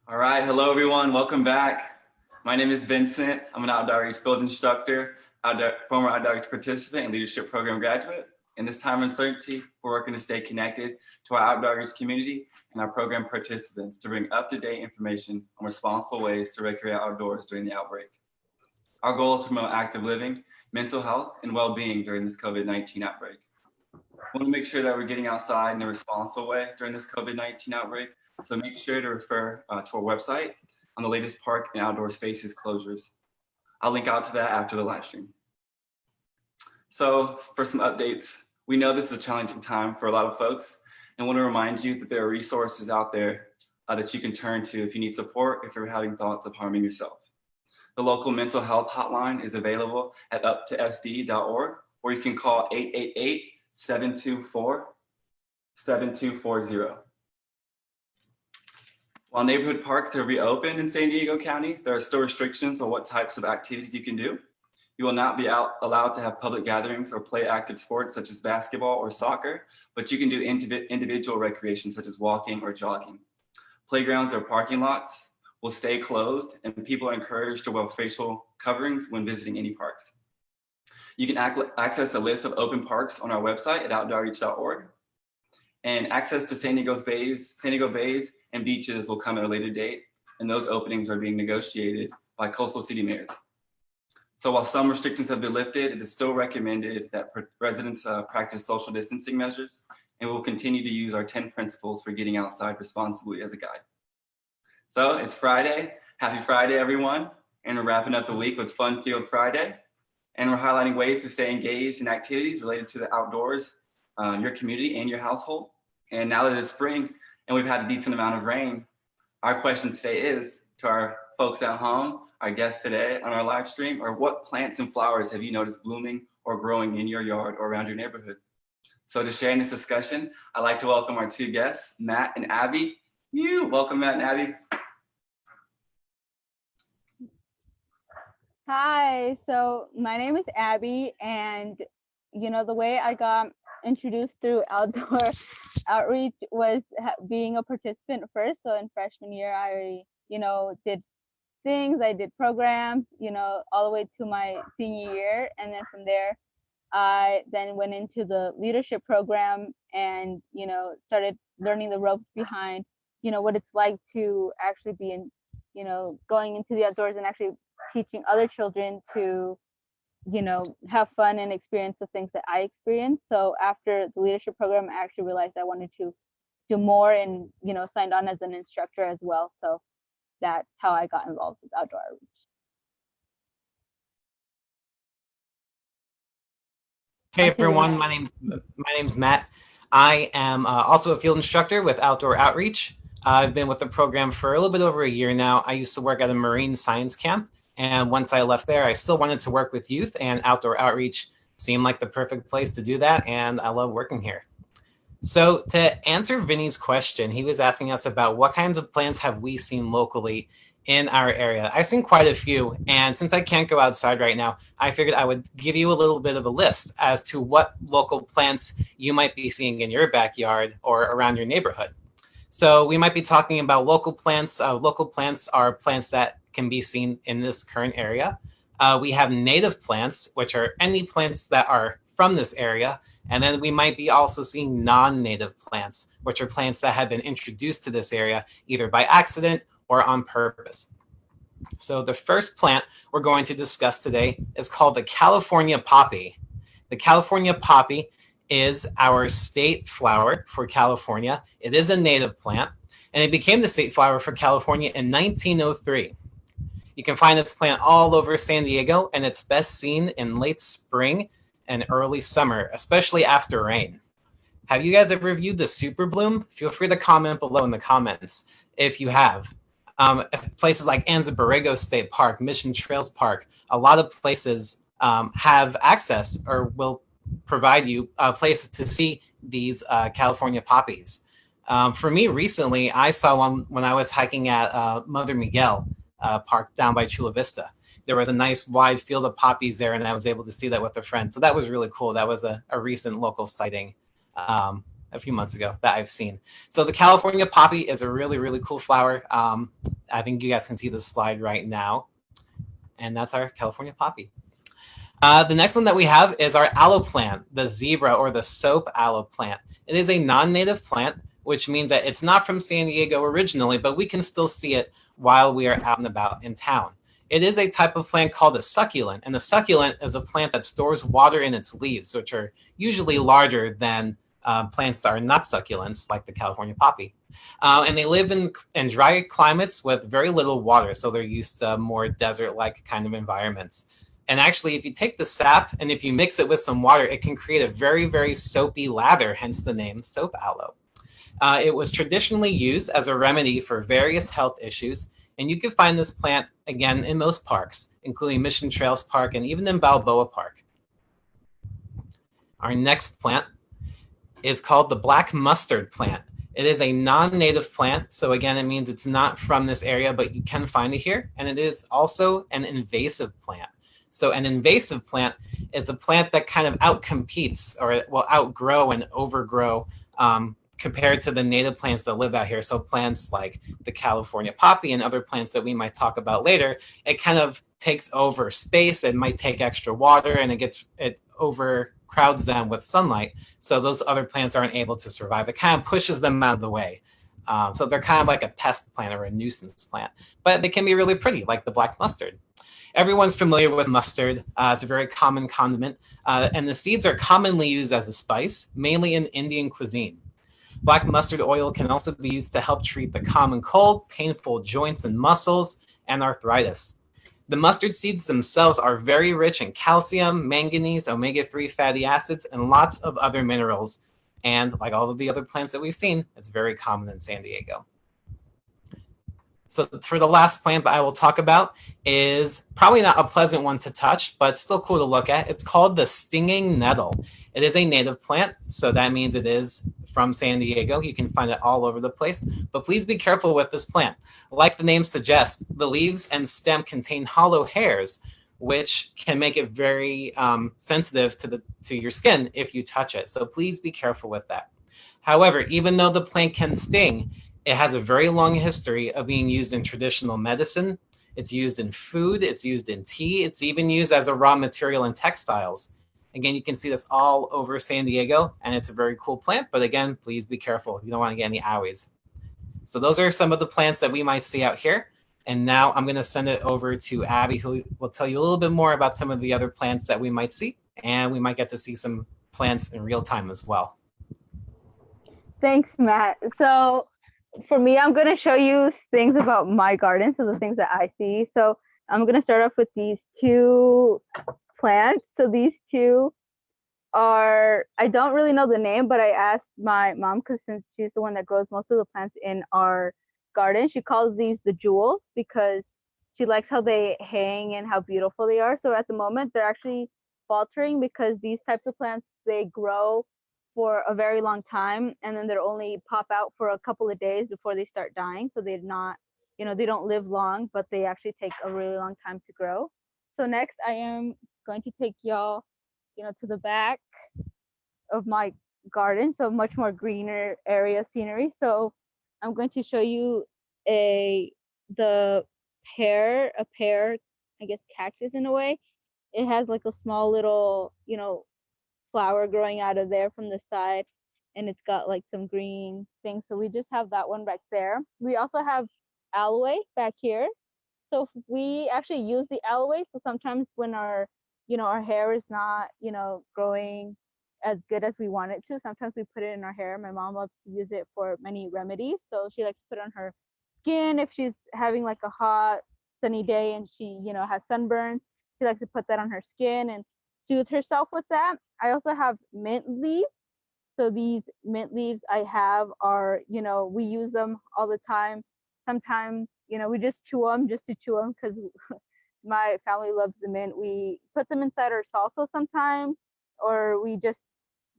All right, hello everyone, welcome back. My name is Vincent. I'm an outdoor outreach field instructor, former outdoor outreach participant and leadership program graduate. In this time of uncertainty, we're working to stay connected to our outdoor outreach community and our program participants to bring up-to-date information on responsible ways to recreate outdoors during the outbreak. Our goal is to promote active living, mental health, and well-being during this COVID-19 outbreak. We want to make sure that we're getting outside in a responsible way during this COVID-19 outbreak. So make sure to refer to our website on the latest park and outdoor spaces closures. I'll link out to that after the live stream. So for some updates, we know this is a challenging time for a lot of folks and want to remind you that there are resources out there that you can turn to if you need support, if you're having thoughts of harming yourself. The local mental health hotline is available at uptosd.org, or you can call 888-724-7240. While neighborhood parks are reopened in San Diego County, there are still restrictions on what types of activities you can do. You will not be allowed to have public gatherings or play active sports such as basketball or soccer, but you can do individual recreation such as walking or jogging. Playgrounds or parking lots will stay closed, and people are encouraged to wear facial coverings when visiting any parks. You can access a list of open parks on our website at outdooritch.org. And access to San Diego bays and beaches will come at a later date, and those openings are being negotiated by coastal city mayors. So while some restrictions have been lifted, it is still recommended that residents practice social distancing measures, and we'll continue to use our 10 principles for getting outside responsibly as a guide. So it's Friday. Happy Friday, everyone. And we're wrapping up the week with Fun Field Friday. And we're highlighting ways to stay engaged in activities related to the outdoors, your community and your household. And now that it's spring and we've had a decent amount of rain, our question today is to our folks at home, our guests today on our live stream, or what plants and flowers have you noticed blooming or growing in your yard or around your neighborhood? So to share in this discussion, I'd like to welcome our two guests, Matt and Abby. Welcome, Matt and Abby. Hi, so my name is Abby, and the way I got introduced through outdoor outreach was being a participant first. So in freshman year, I did things, I did programs, all the way to my senior year. And then from there, I then went into the leadership program and, started learning the ropes behind, what it's like to actually be in, going into the outdoors and actually teaching other children to have fun and experience the things that I experienced. So after the leadership program, I actually realized I wanted to do more and, signed on as an instructor as well. So that's how I got involved with outdoor outreach. Hey everyone, my name's Matt. I am also a field instructor with Outdoor Outreach. I've been with the program for a little bit over a year now. I used to work at a marine science camp. And once I left there, I still wanted to work with youth, and outdoor outreach seemed like the perfect place to do that. And I love working here. So to answer Vinny's question, he was asking us about what kinds of plants have we seen locally in our area. I've seen quite a few. And since I can't go outside right now, I figured I would give you a little bit of a list as to what local plants you might be seeing in your backyard or around your neighborhood. So we might be talking about local plants. Local plants are plants that can be seen in this current area. We have native plants, which are any plants that are from this area. And then we might be also seeing non-native plants, which are plants that have been introduced to this area either by accident or on purpose. So the first plant we're going to discuss today is called the California poppy. The California poppy is our state flower for California. It is a native plant, and it became the state flower for California in 1903. You can find this plant all over San Diego, and it's best seen in late spring and early summer, especially after rain. Have you guys ever viewed the super bloom? Feel free to comment below in the comments if you have. Places like Anza Borrego State Park, Mission Trails Park, a lot of places have access or will provide you places to see these California poppies. For me recently, I saw one when I was hiking at Mother Miguel Park down by Chula Vista. There was a nice wide field of poppies there, and I was able to see that with a friend. So that was really cool. That was a recent local sighting. a few months ago that I've seen. So the California poppy is a really, really cool flower. I think you guys can see the slide right now. And that's our California poppy. The next one that we have is our aloe plant, the zebra or the soap aloe plant. It is a non-native plant, which means that it's not from San Diego originally, but we can still see it while we are out and about in town. It is a type of plant called a succulent, and a succulent is a plant that stores water in its leaves, which are usually larger than plants that are not succulents, like the California poppy. And they live in dry climates with very little water, so they're used to more desert-like kind of environments. And actually, if you take the sap and if you mix it with some water, it can create a very, very soapy lather, hence the name soap aloe. It was traditionally used as a remedy for various health issues, and you can find this plant, again, in most parks, including Mission Trails Park and even in Balboa Park. Our next plant is called the black mustard plant. It is a non-native plant, so again, it means it's not from this area, but you can find it here, and it is also an invasive plant. So an invasive plant is a plant that kind of outcompetes or will outgrow and overgrow compared to the native plants that live out here. So plants like the California poppy and other plants that we might talk about later, it kind of takes over space. It might take extra water and it overcrowds them with sunlight. So those other plants aren't able to survive. It kind of pushes them out of the way. So they're kind of like a pest plant or a nuisance plant, but they can be really pretty, like the black mustard. Everyone's familiar with mustard. It's a very common condiment, and the seeds are commonly used as a spice, mainly in Indian cuisine. Black mustard oil can also be used to help treat the common cold, painful joints and muscles, and arthritis. The mustard seeds themselves are very rich in calcium, manganese, omega-3 fatty acids, and lots of other minerals. And like all of the other plants that we've seen, it's very common in San Diego. So for the last plant that I will talk about is probably not a pleasant one to touch, but still cool to look at. It's called the stinging nettle. It is a native plant, so that means it is from San Diego. You can find it all over the place, but please be careful with this plant. Like the name suggests, the leaves and stem contain hollow hairs, which can make it very sensitive to your skin if you touch it. So please be careful with that. However, even though the plant can sting, it has a very long history of being used in traditional medicine. It's used in food. It's used in tea. It's even used as a raw material in textiles. Again, you can see this all over San Diego, and it's a very cool plant. But again, please be careful. You don't want to get any owies. So those are some of the plants that we might see out here. And now I'm going to send it over to Abby, who will tell you a little bit more about some of the other plants that we might see. And we might get to see some plants in real time as well. Thanks, Matt. So for me, I'm going to show you things about my garden, so the things that I see. So I'm going to start off with these two plants. So these two are, I don't really know the name, but I asked my mom, because since she's the one that grows most of the plants in our garden, she calls these the jewels because she likes how they hang and how beautiful they are. So at the moment, they're actually faltering because these types of plants, they grow for a very long time, and then they'll only pop out for a couple of days before they start dying. So they're not, they don't live long, but they actually take a really long time to grow. So next, I am going to take y'all, to the back of my garden, so much more greener area scenery. So I'm going to show you a pear, I guess cactus in a way. It has like a small little, flower growing out of there from the side, and it's got like some green things. So we just have that one back there. We also have aloe back here. So we actually use the aloe. So sometimes when our hair is not, growing as good as we want it to, sometimes we put it in our hair. My mom loves to use it for many remedies. So she likes to put it on her skin if she's having like a hot sunny day and she, has sunburn. She likes to put that on her skin and soothe herself with that. I also have mint leaves. So these mint leaves I have are, we use them all the time. Sometimes, we just chew them just to chew them because my family loves the mint. We put them inside our salsa sometimes, or we just,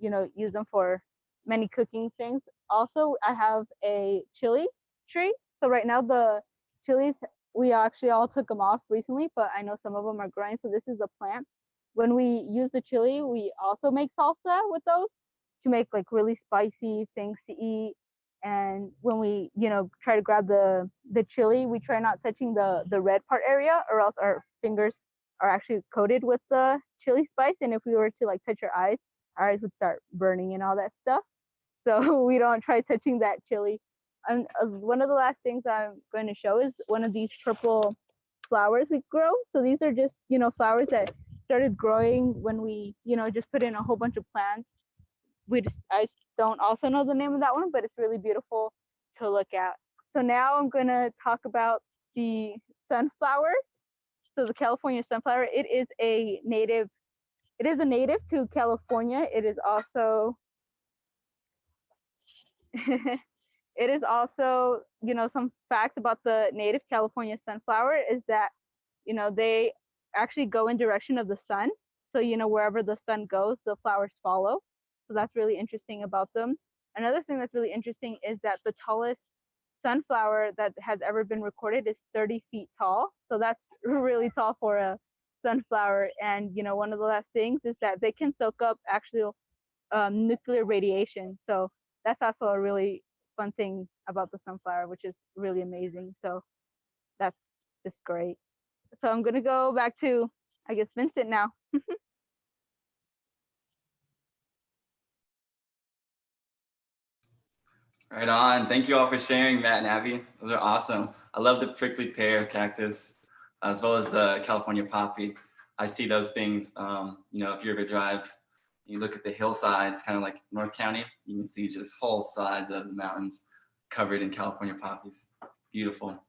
use them for many cooking things. Also, I have a chili tree. So right now the chilies, we actually all took them off recently, but I know some of them are growing. So this is a plant. When we use the chili, we also make salsa with those. to make like really spicy things to eat. And when we, try to grab the chili, we try not touching the red part area, or else our fingers are actually coated with the chili spice. And if we were to like touch our eyes would start burning and all that stuff. So we don't try touching that chili. And one of the last things I'm going to show is one of these purple flowers we grow. So these are just, flowers that started growing when we, just put in a whole bunch of plants. I don't also know the name of that one, but it's really beautiful to look at. So now I'm going to talk about the sunflower. So the California sunflower, it is a native to California. It is also it is also, some facts about the native California sunflower is that, they actually go in direction of the sun. So, wherever the sun goes, the flowers follow. So that's really interesting about them. Another thing that's really interesting is that the tallest sunflower that has ever been recorded is 30 feet tall. So that's really tall for a sunflower. And, one of the last things is that they can soak up actual nuclear radiation. So that's also a really fun thing about the sunflower, which is really amazing. So that's just great. So I'm gonna go back to, I guess, Vincent now. Right on. Thank you all for sharing, Matt and Abby. Those are awesome. I love the prickly pear cactus, as well as the California poppy. I see those things, if you ever drive, you look at the hillsides, kind of like North County, you can see just whole sides of the mountains covered in California poppies. Beautiful.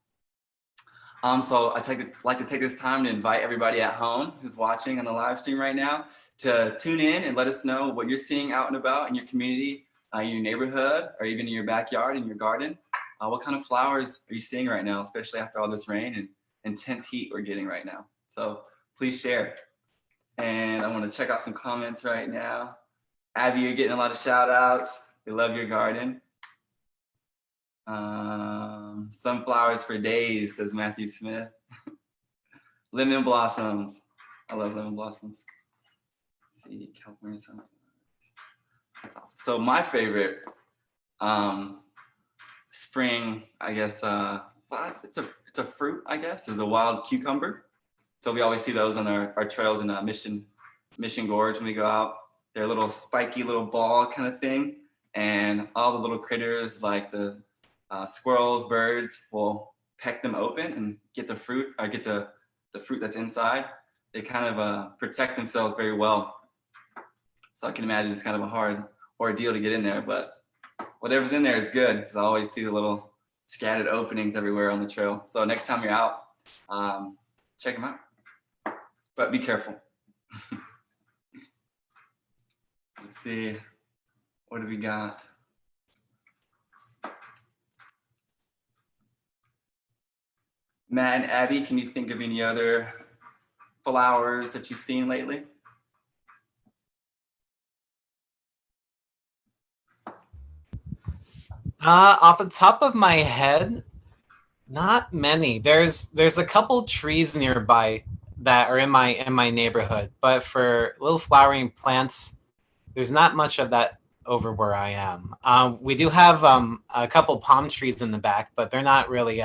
So like to take this time to invite everybody at home who's watching on the live stream right now to tune in and let us know what you're seeing out and about in your community, in your neighborhood, or even in your backyard, in your garden. What kind of flowers are you seeing right now, especially after all this rain and intense heat we're getting right now? So please share. And I want to check out some comments right now. Abby, you're getting a lot of shout outs. They love your garden. Sunflowers for days, says Matthew Smith. Lemon blossoms. I love lemon blossoms. Let's see, California sunflowers. That's awesome. So my favorite spring, I guess, it's a fruit, I guess, is a wild cucumber. So we always see those on our trails in Mission Gorge when we go out. They're a little spiky little ball kind of thing. And all the little critters like the squirrels, birds will peck them open and get the fruit, or get the fruit that's inside. They kind of protect themselves very well. So I can imagine it's kind of a hard ordeal to get in there, but whatever's in there is good, because I always see the little scattered openings everywhere on the trail. So next time you're out, check them out, but be careful. Let's see, what do we got? Matt and Abby, can you think of any other flowers that you've seen lately? Off the top of my head, not many. There's a couple trees nearby that are in my neighborhood, but for little flowering plants, there's not much of that over where I am. We do have a couple palm trees in the back, but they're not really.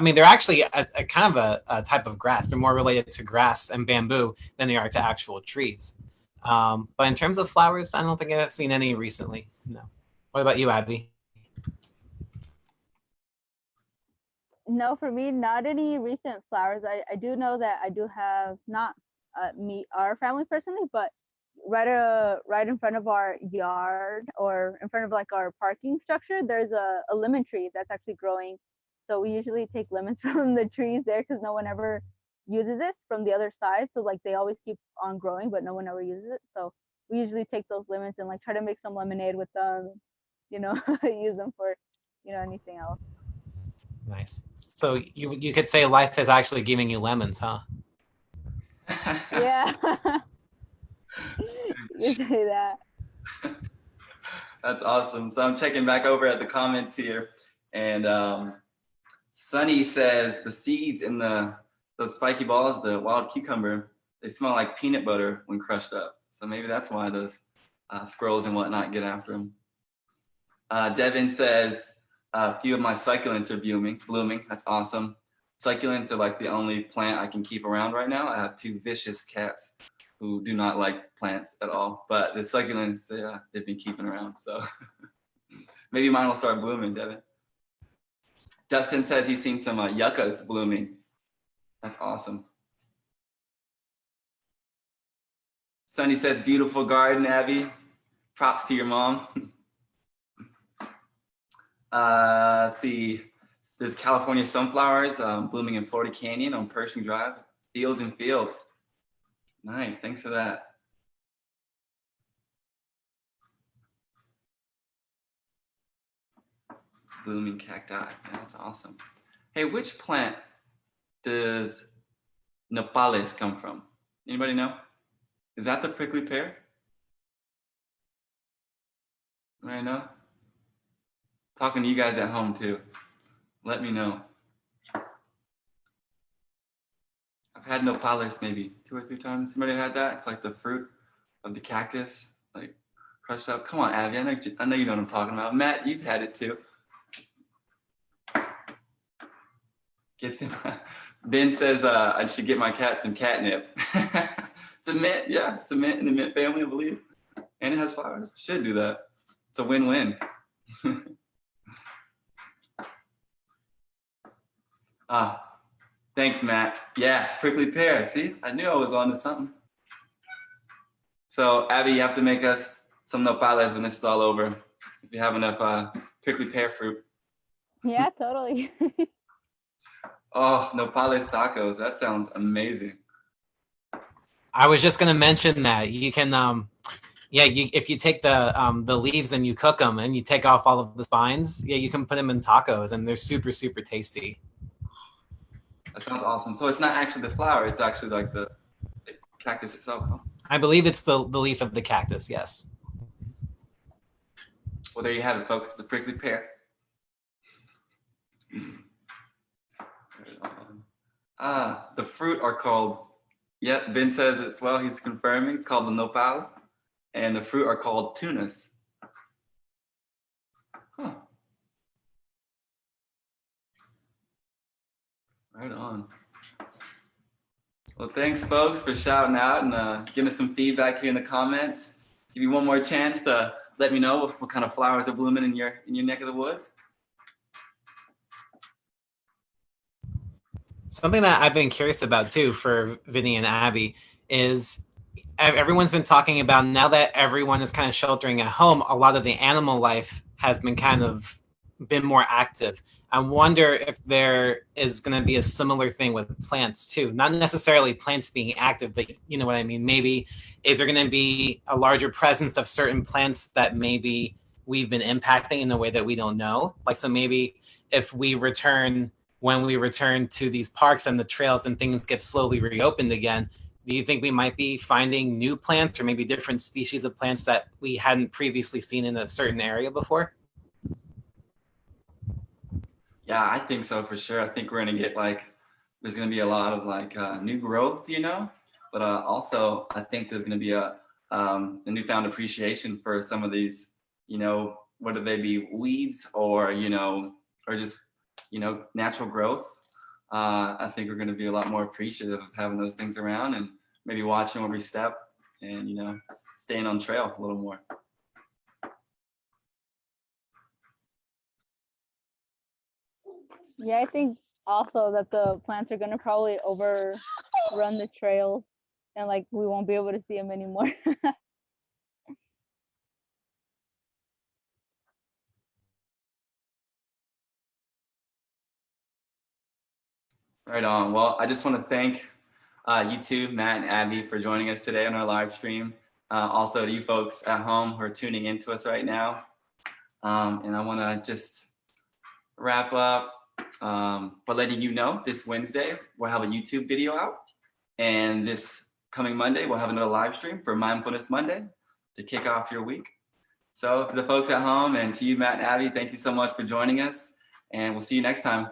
They're actually a kind of a type of grass. They're more related to grass and bamboo than they are to actual trees. But in terms of flowers, I don't think I've seen any recently. No. What about you, Abby? No, for me, not any recent flowers. I do know that I do have not our family personally, but right in front of our yard, or in front of like our parking structure, there's a lemon tree that's actually growing. So we usually take lemons from the trees there, because no one ever uses this from the other side. So like they always keep on growing, but no one ever uses it. So we usually take those lemons and like try to make some lemonade with them, use them for, anything else. Nice. So you could say life is actually giving you lemons, huh? Yeah. You say that. That's awesome. So I'm checking back over at the comments here, and Sunny says the seeds in those spiky balls, the wild cucumber, they smell like peanut butter when crushed up. So maybe that's why those squirrels and whatnot get after them. Devin says, a few of my succulents are blooming. That's awesome. Succulents are like the only plant I can keep around right now. I have 2 vicious cats who do not like plants at all, but the succulents, they've been keeping around. So maybe mine will start blooming, Devin. Dustin says he's seen some yuccas blooming. That's awesome. Sunny says, beautiful garden, Abby. Props to your mom. Let's see. There's California sunflowers blooming in Florida Canyon on Pershing Drive. Fields and fields. Nice, thanks for that. Blooming cacti, yeah, that's awesome. Hey, which plant does nopales come from? Anybody know? Is that the prickly pear? Right now? Talking to you guys at home too. Let me know. I've had nopales maybe 2 or 3 times. Somebody had that? It's like the fruit of the cactus, like crushed up. Come on, Abby, I know you know what I'm talking about. Matt, you've had it too. Get them. Ben says I should get my cat some catnip. It's a mint, yeah. It's a mint in the mint family, I believe. And it has flowers. Should do that. It's a win-win. Thanks, Matt. Yeah, prickly pear. See, I knew I was on to something. So, Abby, you have to make us some nopales when this is all over. If you have enough prickly pear fruit. Yeah, totally. Oh, nopales tacos. That sounds amazing. I was just gonna mention that you can, if you take the leaves and you cook them and you take off all of the spines, yeah, you can put them in tacos and they're super, super tasty. That sounds awesome. So it's not actually the flower; it's actually like the cactus itself, huh? I believe it's the leaf of the cactus. Yes. Well, there you have it, folks. It's a prickly pear. The fruit are called. Yeah, Ben says as well. He's confirming. It's called the nopal, and the fruit are called tunas. Huh. Right on. Well, thanks, folks, for shouting out and giving us some feedback here in the comments. Give you one more chance to let me know what kind of flowers are blooming in your neck of the woods. Something that I've been curious about too for Vinny and Abby is everyone's been talking about, now that everyone is kind of sheltering at home, a lot of the animal life has been kind of been more active. I wonder if there is going to be a similar thing with plants too. Not necessarily plants being active, but you know what I mean? Maybe is there going to be a larger presence of certain plants that maybe we've been impacting in a way that we don't know? Like, so maybe if when we return to these parks and the trails and things get slowly reopened again, do you think we might be finding new plants or maybe different species of plants that we hadn't previously seen in a certain area before? Yeah, I think so for sure. I think we're gonna get there's gonna be a lot of new growth, but also I think there's gonna be a newfound appreciation for some of these, whether they be weeds or just natural growth. I think we're gonna be a lot more appreciative of having those things around and maybe watching every step and staying on trail a little more. Yeah, I think also that the plants are gonna probably overrun the trails and we won't be able to see them anymore. Right on. Well, I just want to thank you two, Matt and Abby, for joining us today on our live stream. Also to you folks at home who are tuning into us right now. And I want to just wrap up by letting you know this Wednesday we'll have a YouTube video out, and this coming Monday we'll have another live stream for Mindfulness Monday to kick off your week. So to the folks at home and to you, Matt and Abby, thank you so much for joining us, and we'll see you next time.